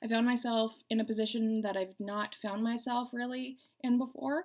I found myself in a position that I've not found myself really in before.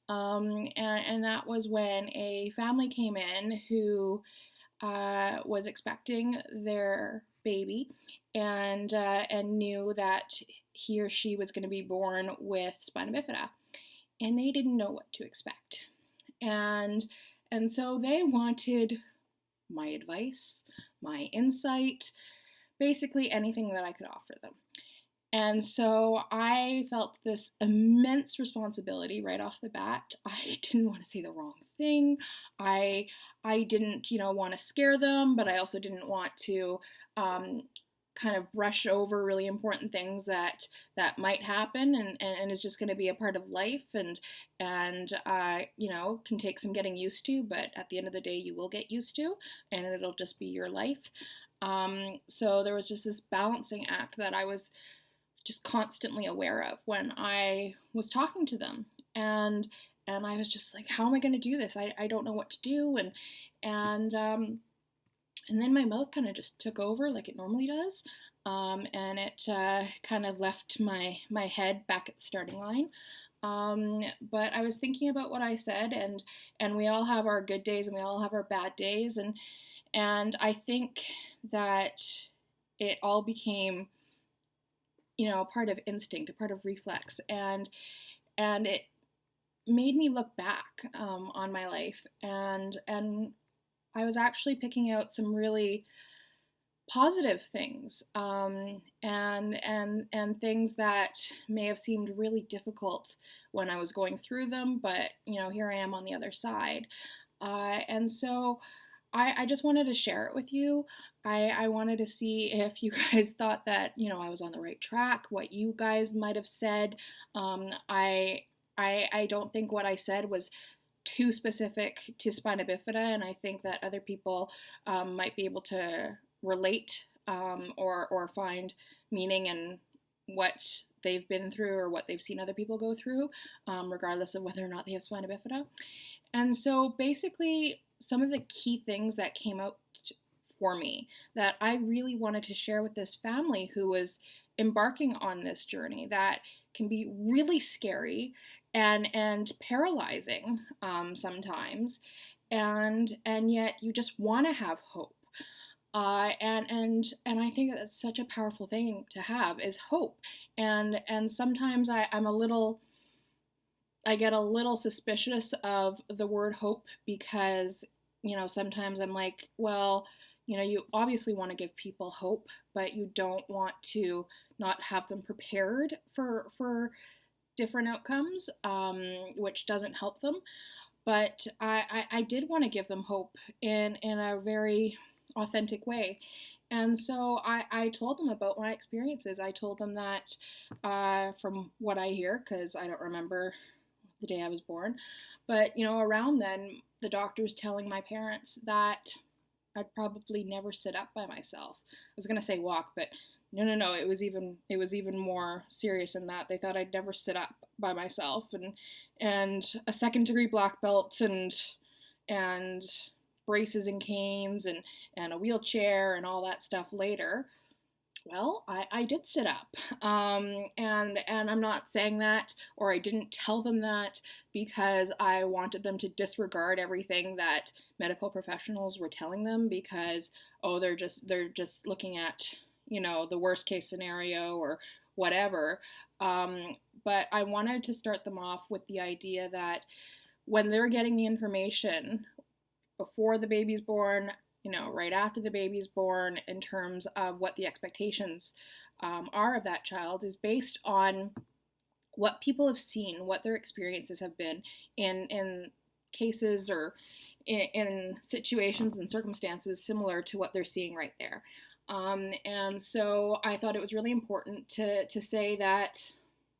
And that was when a family came in who was expecting their baby and knew that he or she was going to be born with spina bifida, and they didn't know what to expect, and and so they wanted my advice, my insight, basically anything that I could offer them. And so I felt this immense responsibility right off the bat. I didn't want to say the wrong thing. I I didn't, want to scare them, but I also didn't want to um, kind of brush over really important things that might happen and is just going to be a part of life and can take some getting used to, but at the end of the day you will get used to, and it'll just be your life. So there was just this balancing act that I was just constantly aware of when I was talking to them. And I was just like, how am I going to do this? I don't know what to do. And and then my mouth kind of just took over like it normally does. And it kind of left my head back at the starting line. But I was thinking about what I said, and we all have our good days and we all have our bad days, and I think that it all became, a part of instinct, a part of reflex, and it made me look back on my life, and I was actually picking out some really positive things, and things that may have seemed really difficult when I was going through them, but here I am on the other side, and so I just wanted to share it with you. I wanted to see if you guys thought that I was on the right track, what you guys might have said. I don't think what I said was too specific to spina bifida, and I think that other people might be able to relate, or find meaning in what they've been through or what they've seen other people go through, regardless of whether or not they have spina bifida. And so basically, some of the key things that came out for me that I really wanted to share with this family who was embarking on this journey that can be really scary and paralyzing, sometimes, and yet you just want to have hope. And I think that that's such a powerful thing to have, is hope. And sometimes I get a little suspicious of the word hope because, sometimes I'm like, well, you obviously want to give people hope, but you don't want to not have them prepared for different outcomes, which doesn't help them. But I did want to give them hope in a very authentic way. And so I told them about my experiences. I told them that, from what I hear, because I don't remember the day I was born, but around then, the doctor was telling my parents that I'd probably never sit up by myself. I was gonna say walk, but no, no, no. It was even more serious than that. They thought I'd never sit up by myself, and a second-degree black belt and braces and canes and a wheelchair and all that stuff later. Well, I did sit up, and I'm not saying that, or I didn't tell them that because I wanted them to disregard everything that medical professionals were telling them because, oh, they're just looking at the worst case scenario or whatever. But I wanted to start them off with the idea that when they're getting the information before the baby's born, right after the baby's born, in terms of what the expectations are of that child, is based on what people have seen, what their experiences have been in cases or in situations and circumstances similar to what they're seeing right there. And so I thought it was really important to say that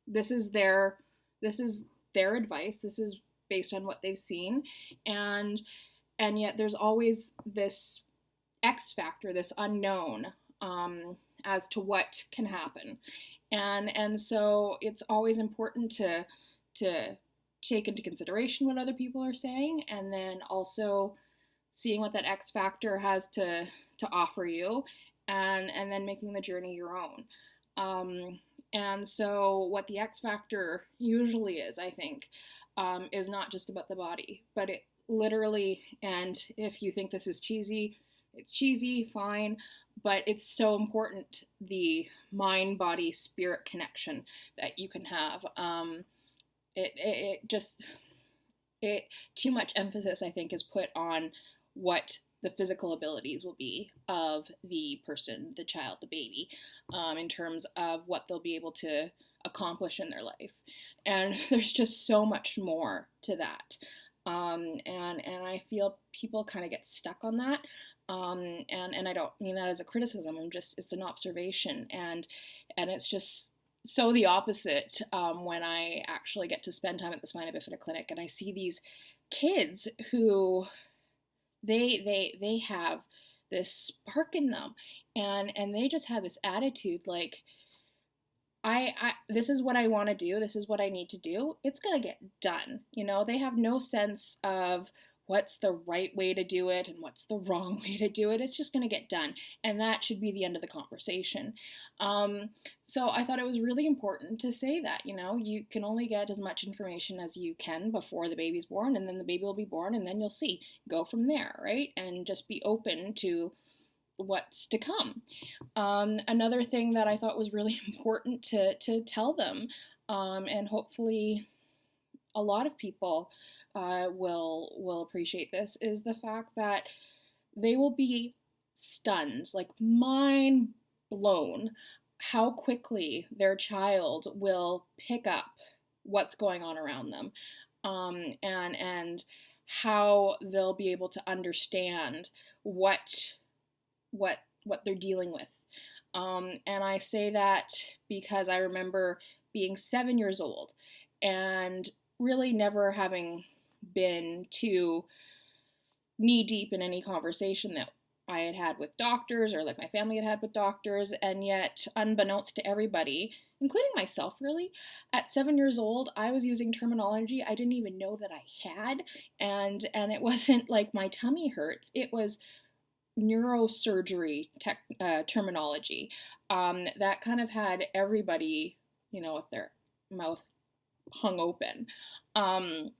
this is their this is their advice. This is based on what they've seen, and and yet there's always this X factor, this unknown, as to what can happen, and so it's always important to take into consideration what other people are saying, and then also seeing what that X factor has to offer you, and then making the journey your own. And so what the X factor usually is, I think, is not just about the body, but it literally, and if you think this is cheesy, it's cheesy, fine, but it's so important, the mind, body, spirit connection that you can have. It just, it, too much emphasis, I think, is put on what the physical abilities will be of the person, the child, the baby, in terms of what they'll be able to accomplish in their life. And there's just so much more to that. And I feel people kind of get stuck on that. And I don't mean that as a criticism. It's an observation, and it's just so the opposite when I actually get to spend time at the Spina Bifida clinic and I see these kids who they have this spark in them, and they just have this attitude like, I this is what I want to do, this is what I need to do, it's gonna get done. They have no sense of what's the right way to do it and what's the wrong way to do it. It's just gonna get done, and that should be the end of the conversation. So I thought it was really important to say that, you can only get as much information as you can before the baby's born, and then the baby will be born, and then you'll see. Go from there, right? And just be open to what's to come. Another thing that I thought was really important to tell them, and hopefully a lot of people will appreciate this, is the fact that they will be stunned, like mind blown, how quickly their child will pick up what's going on around them, and how they'll be able to understand what they're dealing with. And I say that because I remember being 7 years old and really never having been too knee deep in any conversation that I had had with doctors, or like my family had with doctors, and yet unbeknownst to everybody, including myself really, at 7 years old I was using terminology I didn't even know that I had, and it wasn't like my tummy hurts, it was neurosurgery terminology that kind of had everybody, with their mouth hung open. And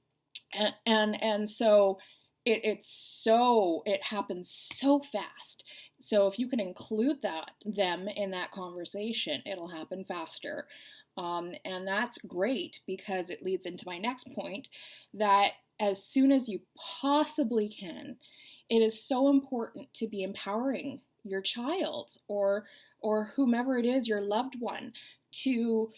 so it happens so fast. So if you can include them in that conversation, it'll happen faster. And that's great because it leads into my next point, that as soon as you possibly can, it is so important to be empowering your child or whomever it is, your loved one, to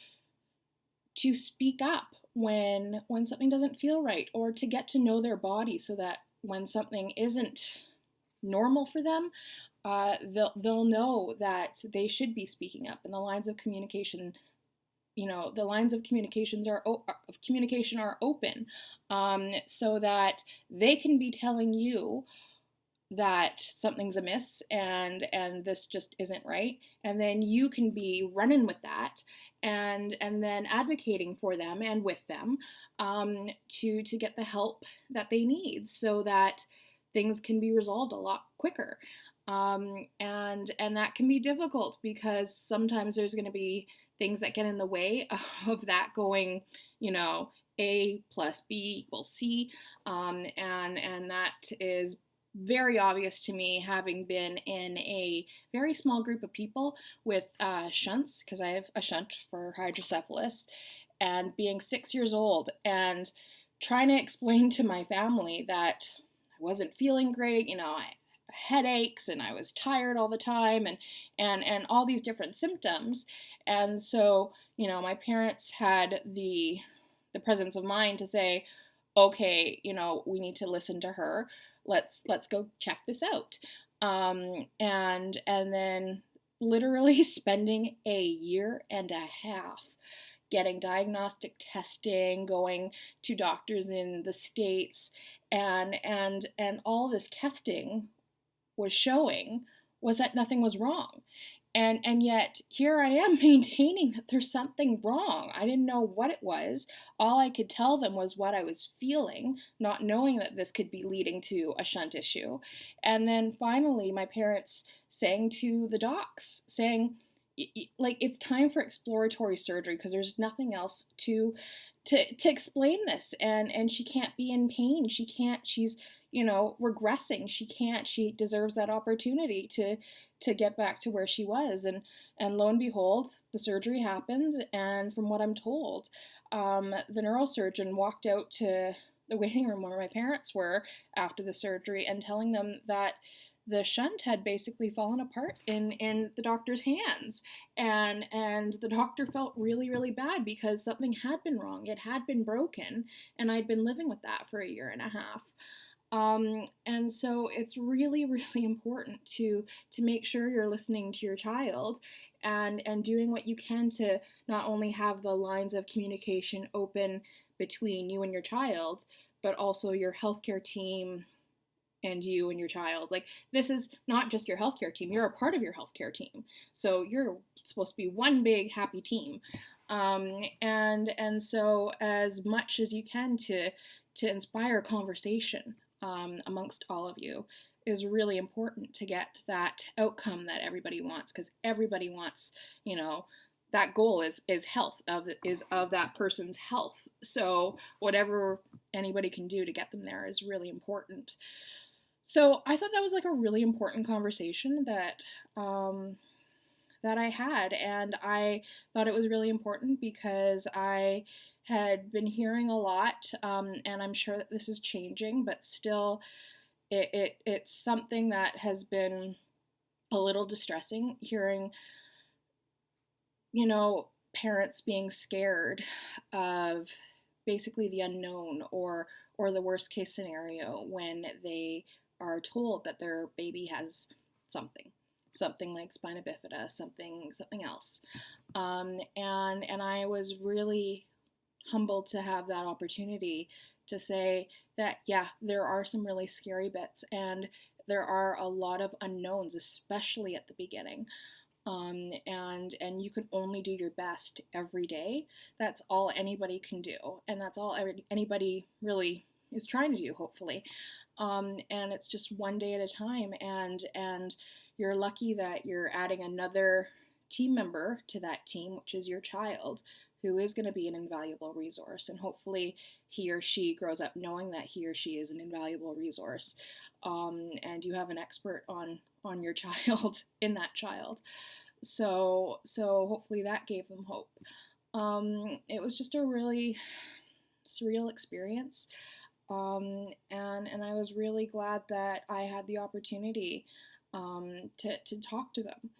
speak up when something doesn't feel right, or to get to know their body so that when something isn't normal for them, they'll know that they should be speaking up, and the lines of communication, communication are open, so that they can be telling you that something's amiss and this just isn't right, and then you can be running with that and then advocating for them and with them, to get the help that they need so that things can be resolved a lot quicker. And that can be difficult because sometimes there's going to be things that get in the way of that going, A plus B equals C, and that is very obvious to me, having been in a very small group of people with shunts, because I have a shunt for hydrocephalus, and being 6 years old and trying to explain to my family that I wasn't feeling great, I had headaches and I was tired all the time, and all these different symptoms. And so, my parents had the presence of mind to say, okay, we need to listen to her. Let's go check this out. And then literally spending a year and a half getting diagnostic testing, going to doctors in the States, and all this testing was showing was that nothing was wrong. And yet here I am maintaining that there's something wrong. I didn't know what it was. All I could tell them was what I was feeling, not knowing that this could be leading to a shunt issue. And then finally my parents saying to the docs, saying, like it's time for exploratory surgery because there's nothing else to explain this, and she can't be in pain. She can't. She's regressing. She can't. She deserves that opportunity to get back to where she was. And lo and behold, the surgery happens, and from what I'm told, the neurosurgeon walked out to the waiting room where my parents were after the surgery and telling them that the shunt had basically fallen apart in the doctor's hands, and the doctor felt really really bad because something had been wrong. It had been broken, and I'd been living with that for a year and a half. And so it's really really important to make sure you're listening to your child, and doing what you can to not only have the lines of communication open between you and your child, but also your healthcare team and you and your child. Like, this is not just your healthcare team, you're a part of your healthcare team. So you're supposed to be one big happy team. And so as much as you can to inspire conversation amongst all of you is really important to get that outcome that everybody wants, because everybody wants, that goal is health of that person's health. So whatever anybody can do to get them there is really important. So I thought that was like a really important conversation that I had, and I thought it was really important because I had been hearing a lot, and I'm sure that this is changing, but still, it's something that has been a little distressing, hearing, parents being scared of basically the unknown, or the worst case scenario when they are told that their baby has something like spina bifida, something else. And I was really humbled to have that opportunity to say that, yeah, there are some really scary bits, and there are a lot of unknowns, especially at the beginning. And you can only do your best every day. That's all anybody can do, and that's all anybody really is trying to do, hopefully. And it's just one day at a time, and you're lucky that you're adding another team member to that team, which is your child, who is going to be an invaluable resource, and hopefully he or she grows up knowing that he or she is an invaluable resource, and you have an expert on your child in that child. So hopefully that gave them hope. It was just a really surreal experience, and I was really glad that I had the opportunity to talk to them,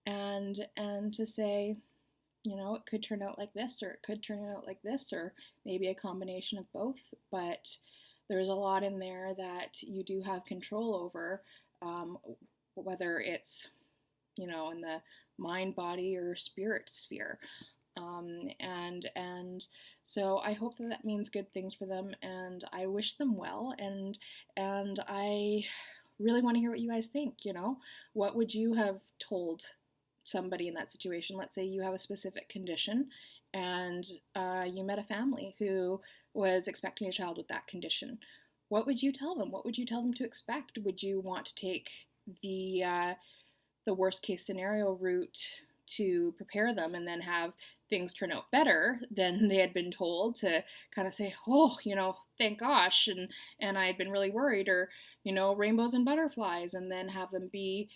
and to say, it could turn out like this, or it could turn out like this, or maybe a combination of both. But there's a lot in there that you do have control over, whether it's, in the mind, body, or spirit sphere. And so I hope that means good things for them, and I wish them well, and I really want to hear what you guys think. What would you have told somebody in that situation? Let's say you have a specific condition, and you met a family who was expecting a child with that condition. What would you tell them? What would you tell them to expect? Would you want to take the worst case scenario route to prepare them, and then have things turn out better than they had been told, to kind of say, oh, thank gosh, and I had been really worried, or rainbows and butterflies, and then have them be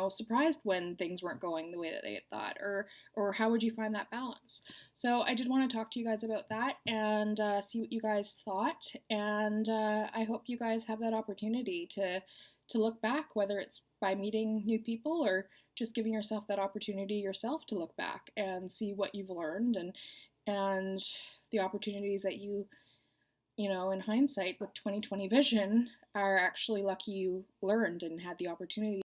surprised when things weren't going the way that they had thought, or how would you find that balance? So I did want to talk to you guys about that, and see what you guys thought, and I hope you guys have that opportunity to look back, whether it's by meeting new people, or just giving yourself that opportunity yourself to look back and see what you've learned, and the opportunities that you in hindsight with 2020 vision are actually lucky you learned and had the opportunity